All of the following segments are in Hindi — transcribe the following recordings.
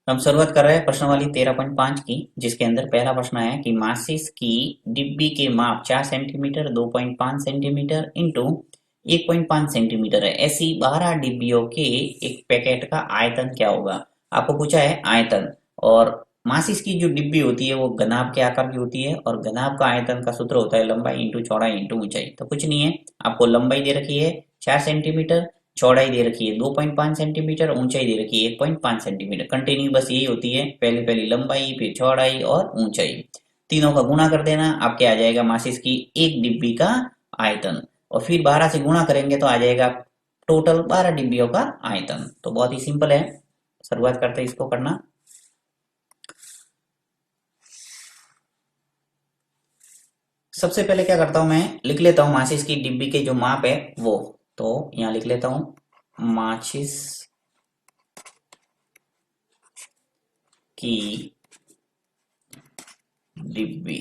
हम शुरुआत कर रहे हैं प्रश्नावली 13.5 की, जिसके अंदर पहला प्रश्न है कि माचिस की डिब्बी के माप 4 सेंटीमीटर 2.5 सेंटीमीटर इंटू 1.5 सेंटीमीटर है। ऐसी 12 डिब्बियों के एक पैकेट का आयतन क्या होगा। आपको पूछा है आयतन। और माचिस की जो डिब्बी होती है वो घनाभ के आकार की होती है, और घनाभ का आयतन का सूत्र होता है लंबाई इंटू चौड़ाई इंटू ऊंचाई। तो कुछ नहीं है, आपको लंबाई दे रखी है 4 सेंटीमीटर, चौड़ाई दे रखी है 2.5 सेंटीमीटर, ऊंचाई दे रखी है 1.5 सेंटीमीटर। कंटिन्यू बस यही होती है, पहले पहली लंबाई फिर चौड़ाई और ऊंचाई। तीनों का गुणा कर देना, आपके आ जाएगा माचिस की एक डिब्बी का आयतन। और फिर 12 से गुणा करेंगे तो आ जाएगा टोटल 12 डिब्बियों का आयतन। तो बहुत ही सिंपल है, शुरुआत करते हैं इसको करना। सबसे पहले क्या करता हूं, मैं लिख लेता हूं माचिस की डिब्बी के जो माप है वो। तो यहाँ लिख लेता हूं माचिस की डिब्बी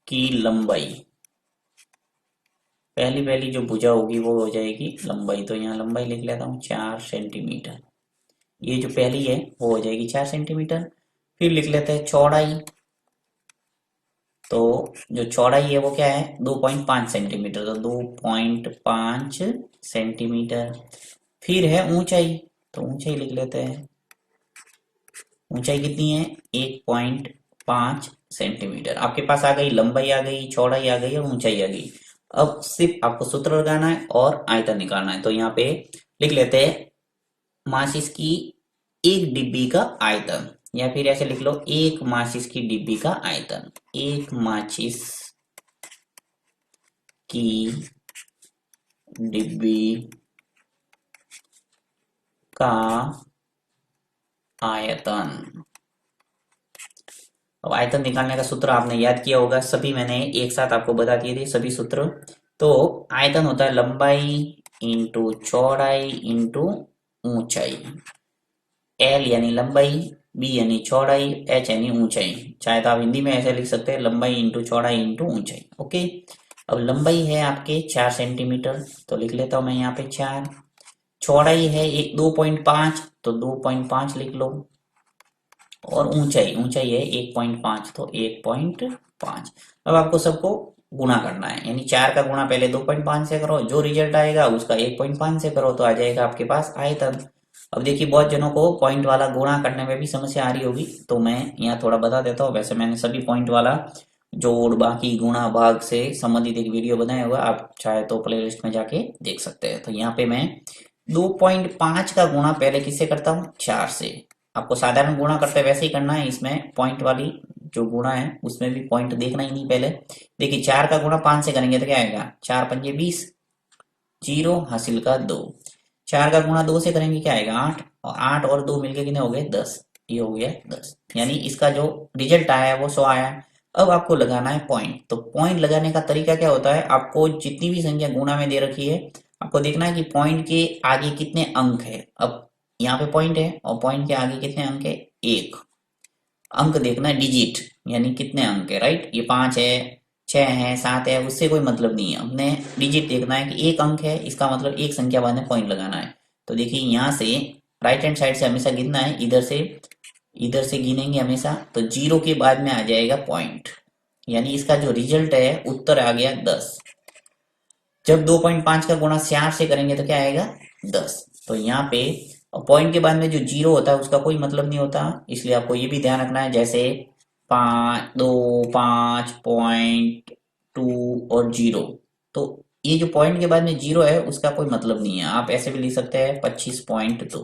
की लंबाई, पहली पहली जो भुजा होगी वो हो जाएगी लंबाई। तो यहाँ लंबाई लिख लेता हूँ 4 सेंटीमीटर। ये जो पहली है वो हो जाएगी 4 सेंटीमीटर। फिर लिख लेते हैं चौड़ाई। तो जो चौड़ाई है वो क्या है 2.5 सेंटीमीटर, तो 2.5 सेंटीमीटर। फिर है ऊंचाई, तो ऊंचाई लिख लेते हैं। ऊंचाई कितनी है 1.5 सेंटीमीटर। आपके पास आ गई लंबाई, आ गई चौड़ाई, आ गई और ऊंचाई आ गई। अब सिर्फ आपको सूत्र लगाना है और आयतन निकालना है। तो यहाँ पे लिख लेते हैं माचिस की एक डिब्बी का आयतन, या फिर ऐसे लिख लो एक माचिस की डिब्बी का आयतन। एक माचिस की डिब्बी का आयतन। अब आयतन निकालने का सूत्र आपने याद किया होगा, सभी मैंने एक साथ आपको बता दिए थे सभी सूत्र। तो आयतन होता है लंबाई इंटू चौड़ाई इंटू ऊंचाई। एल यानी लंबाई, बी यानी चौड़ाई, एच यानी ऊंचाई। चाहे तो आप हिंदी में ऐसे लिख सकते हैं लंबाई इंटू चौड़ाई इंटू ऊंचाई। ओके। अब लंबाई है आपके 4 सेंटीमीटर, तो लिख लेता हूं मैं यहाँ पे 4। चौड़ाई है एक 2.5, तो 2.5 लिख लो। और ऊंचाई, ऊंचाई है 1.5, तो 1.5। अब आपको सबको गुणा करना है, यानी 4 का गुणा पहले 2.5 से करो, जो रिजल्ट आएगा उसका 1.5 से करो, तो आ जाएगा आपके पास आयतन। अब देखिए बहुत जनों को पॉइंट वाला गुणा करने में भी समस्या आ रही होगी, तो मैं यहाँ थोड़ा बता देता हूँ। वैसे मैंने सभी पॉइंट वाला जोड़ बाकी गुणा भाग से संबंधित एक वीडियो बनाया हुआ, आप चाहे तो प्लेलिस्ट में जाके देख सकते हैं। तो यहाँ पे मैं 2.5 का गुणा पहले किससे करता हूँ 4 से। आपको साधारण गुणा करते वैसे ही करना है, इसमें पॉइंट वाली जो गुणा है उसमें भी पॉइंट देखना ही नहीं पहले। देखिए 4 का गुणा 5 से करेंगे तो क्या आएगा 4 पंजे 20, जीरो हासिल का 2। 4 का गुणा 2 से करेंगे क्या आएगा 8, और 8 और 2 मिलके कितने हो गए 10। ये हो गया 10, यानी इसका जो रिजल्ट आया है वो 100 आया। अब आपको लगाना है पॉइंट। तो पॉइंट लगाने का तरीका क्या होता है, आपको जितनी भी संख्या गुणा में दे रखी है आपको देखना है कि पॉइंट के आगे कितने अंक है। अब यहाँ पे पॉइंट है और पॉइंट के आगे कितने अंक है, एक अंक देखना है, डिजिट यानी कितने अंक है, राइट। ये 5 है, 6 है, 7 है, उससे कोई मतलब नहीं है, हमने डिजिट देखना है कि एक अंक है, इसका मतलब एक संख्या बाद में पॉइंट लगाना है। तो देखिए यहाँ से राइट हैंड साइड से हमेशा गिनना है, इधर से गिनेंगे हमेशा, तो जीरो के बाद में आ जाएगा पॉइंट, यानी इसका जो रिजल्ट है उत्तर आ गया 10। जब 2.5 का गुणा 4 से करेंगे तो क्या आएगा 10। तो यहाँ पे पॉइंट के बाद में जो जीरो होता है उसका कोई मतलब नहीं होता, इसलिए आपको ये भी ध्यान रखना है। जैसे 5 और जीरो, तो ये जो पॉइंट के बाद में जीरो है उसका कोई मतलब नहीं है, आप ऐसे भी लिख सकते हैं 25.2।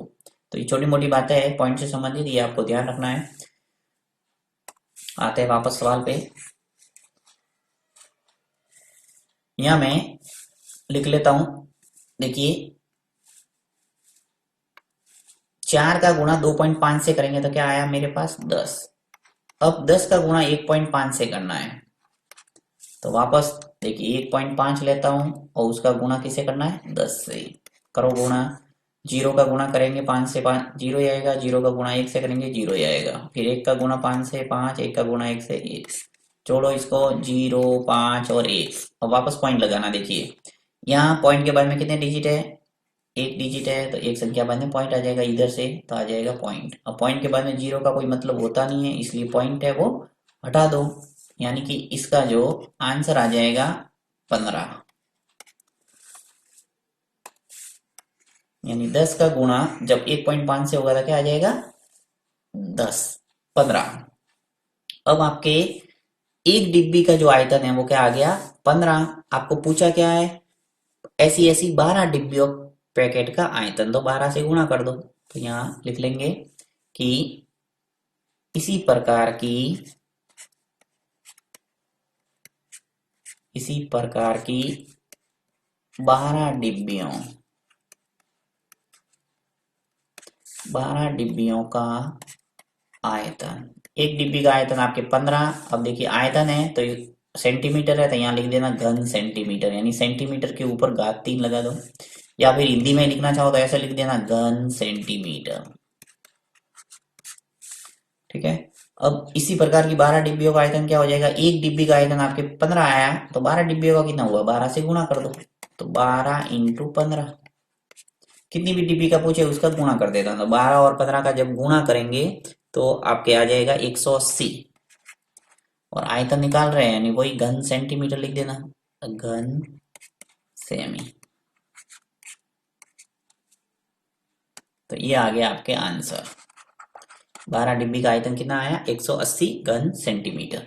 तो ये छोटी मोटी बातें हैं पॉइंट से संबंधित, ये आपको ध्यान रखना है। आते हैं वापस सवाल पे। यहाँ मैं लिख लेता हूं, देखिए 4 का गुणा 2.5 से करेंगे तो क्या आया मेरे पास 10। अब 10 का गुणा 1.5 से करना है, तो वापस देखिए 1.5 लेता हूं और उसका गुणा किसे करना है 10 से। करो गुणा, जीरो का गुणा करेंगे 5 से 5 जीरो ही आएगा, जीरो का गुणा 1 से करेंगे जीरो ही आएगा, फिर 1 का गुणा 5 से 5, 1 का गुणा 1 से 1। जोड़ो इसको 0, 5 और 1, और वापस पॉइंट लगाना। देखिए यहाँ पॉइंट के बाद में कितने डिजिट है एक डिजिट है तो एक संख्या बाद में पॉइंट आ जाएगा, इधर से तो आ जाएगा पॉइंट। अब पॉइंट के बाद में जीरो का कोई मतलब होता नहीं है, इसलिए पॉइंट है वो हटा दो, यानी कि इसका जो आंसर आ जाएगा 15। यानी 10 का गुणा जब 1.5 से होगा तो क्या आ जाएगा 10, 15। अब आपके एक डिब्बी का जो आयतन है वो क्या आ गया 15। आपको पूछा क्या है, ऐसी ऐसी 12 डिब्बियों पैकेट का आयतन, तो 12 से गुणा कर दो। तो यहाँ लिख लेंगे कि इसी प्रकार की इसी प्रकार की 12 डिब्बियों 12 डिब्बियों का आयतन, एक डिब्बी का आयतन आपके 15। अब देखिए आयतन है तो सेंटीमीटर है, तो यहाँ लिख देना घन सेंटीमीटर, यानी सेंटीमीटर के ऊपर घात 3 लगा दो, या फिर हिंदी में लिखना चाहो तो ऐसे लिख देना घन सेंटीमीटर। ठीक है। अब इसी प्रकार की 12 डिब्बियों का आयतन क्या हो जाएगा, एक डिब्बी का आयतन आपके 15 आया, तो 12 डिब्बियों का कितना हुआ, 12 से गुणा कर दो। तो 12 इंटू 15, कितनी भी डिब्बी का पूछे उसका गुणा कर देता हूं, तो 12 और 15 का जब गुणा करेंगे तो आपके आ जाएगा 180। और आयतन निकाल रहे हैं यानी वही घन सेंटीमीटर लिख देना, घन सेमी। तो ये आ गया आपके आंसर। 12 डिब्बी का आयतन कितना आया, 180 घन सेंटीमीटर।